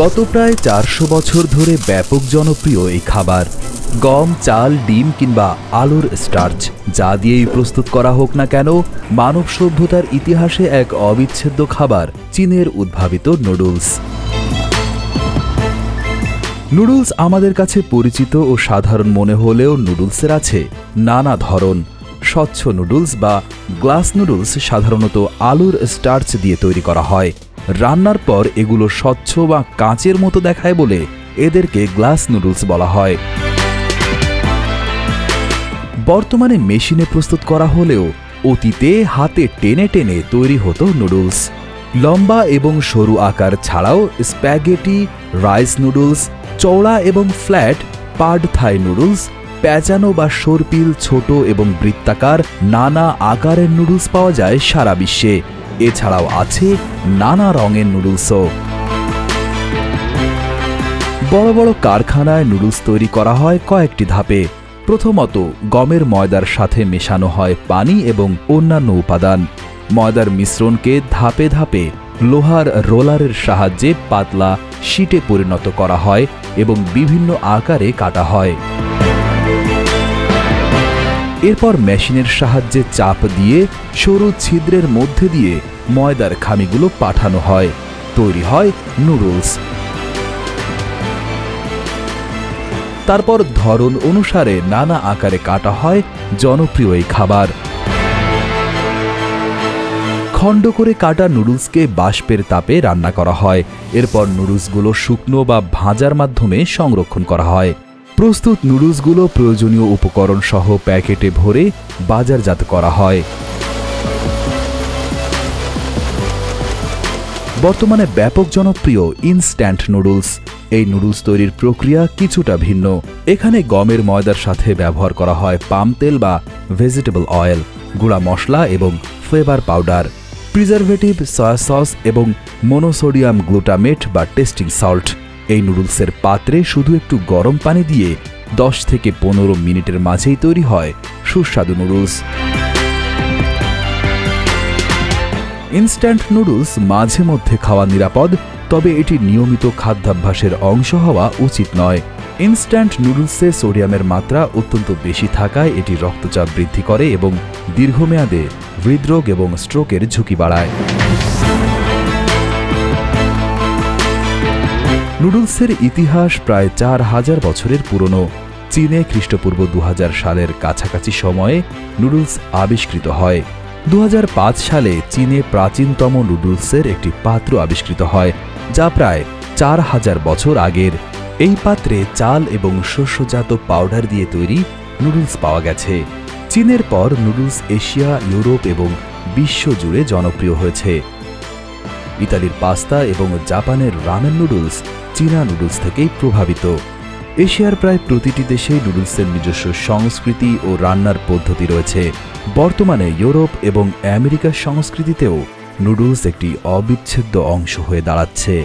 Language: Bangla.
গত প্রায় ৪০০ বছর ধরে ব্যাপক জনপ্রিয় এই খাবার গম, চাল, ডিম কিংবা আলুর স্টার্চ যা দিয়েই প্রস্তুত করা হোক না কেন, মানব সভ্যতার ইতিহাসে এক অবিচ্ছেদ্য খাবার চীনের উদ্ভাবিত নুডলস। নুডলস আমাদের কাছে পরিচিত ও সাধারণ মনে হলেও নুডলসের আছে নানা ধরন। স্বচ্ছ নুডলস বা গ্লাস নুডলস সাধারণত আলুর স্টার্চ দিয়ে তৈরি করা হয়। রান্নার পর এগুলো স্বচ্ছ বা কাঁচের মতো দেখায় বলে এদেরকে গ্লাস নুডলস বলা হয়। বর্তমানে মেশিনে প্রস্তুত করা হলেও অতীতে হাতে টেনে টেনে তৈরি হতো নুডলস। লম্বা এবং সরু আকার ছাড়াও স্প্যাগেটি, রাইস নুডলস, চওড়া এবং ফ্ল্যাট পাড থাই নুডলস, প্যাঁচানো বা সরপিল ছোট এবং বৃত্তাকার নানা আকারের নুডলস পাওয়া যায় সারা বিশ্বে। এছাড়াও আছে নানা রঙের নুডলসও। বড় বড় কারখানায় নুডলস তৈরি করা হয় কয়েকটি ধাপে। প্রথমত, গমের ময়দার সাথে মেশানো হয় পানি এবং অন্যান্য উপাদান। ময়দার মিশ্রণকে ধাপে ধাপে লোহার রোলারের সাহায্যে পাতলা শীটে পরিণত করা হয় এবং বিভিন্ন আকারে কাটা হয়। এরপর মেশিনের সাহায্যে চাপ দিয়ে সরু ছিদ্রের মধ্যে দিয়ে ময়দার খামিগুলো পাঠানো হয়। তৈরি হয় নুডলস। তারপর ধরন অনুসারে নানা আকারে কাটা হয় জনপ্রিয় এই খাবার। খণ্ড করে কাটা নুডলসকে বাষ্পের তাপে রান্না করা হয়। এরপর নুডলসগুলো শুকনো বা ভাজার মাধ্যমে সংরক্ষণ করা হয়। প্রস্তুত নুডলসগুলো প্রয়োজনীয় উপকরণ সহ প্যাকেটে ভরে বাজারজাত করা হয়। বর্তমানে ব্যাপক জনপ্রিয় ইনস্ট্যান্ট নুডলস। এই নুডলস তৈরির প্রক্রিয়া কিছুটা ভিন্ন। এখানে গমের ময়দার সাথে ব্যবহার করা হয় পাম তেল বা ভেজিটেবল অয়েল, গুঁড়া মশলা এবং flavour powder, preservative, soya sauce এবং মনোসোডিয়াম গ্লুটামেট বা টেস্টিং সল্ট। এই নুডলসের পাত্রে শুধু একটু গরম পানি দিয়ে 10 থেকে 15 মিনিটের মাঝেই তৈরি হয় সুস্বাদু নুডলস। ইনস্ট্যান্ট নুডলস মাঝে মধ্যে খাওয়া নিরাপদ, তবে এটি নিয়মিত খাদ্যাভ্যাসের অংশ হওয়া উচিত নয়। ইনস্ট্যান্ট নুডলসে সোডিয়ামের মাত্রা অত্যন্ত বেশি থাকায় এটি রক্তচাপ বৃদ্ধি করে এবং দীর্ঘমেয়াদে হৃদরোগ এবং স্ট্রোকের ঝুঁকি বাড়ায়। নুডলসের ইতিহাস প্রায় 4000 বছরের পুরনো। চীনে খ্রিস্টপূর্ব 2000 সালের কাছাকাছি সময়ে নুডলস আবিষ্কৃত হয়। 2005 সালে চীনে প্রাচীনতম নুডলসের একটি পাত্র আবিষ্কৃত হয়, যা প্রায় 4000 বছর আগের। এই পাত্রে চাল এবং শস্যজাত পাউডার দিয়ে তৈরি নুডলস পাওয়া গেছে। চীনের পর নুডলস এশিয়া, ইউরোপ এবং বিশ্ব জুড়ে জনপ্রিয় হয়েছে। ইতালির পাস্তা এবং জাপানের রামেন নুডলস চীনা নুডলস থেকেই প্রভাবিত। এশিয়ার প্রায় প্রতিটি দেশে নুডলসের নিজস্ব সংস্কৃতি ও রান্নার পদ্ধতি রয়েছে। বর্তমানে ইউরোপ এবং আমেরিকার সংস্কৃতিতেও নুডলস একটি অবিচ্ছেদ্য অংশ হয়ে দাঁড়াচ্ছে।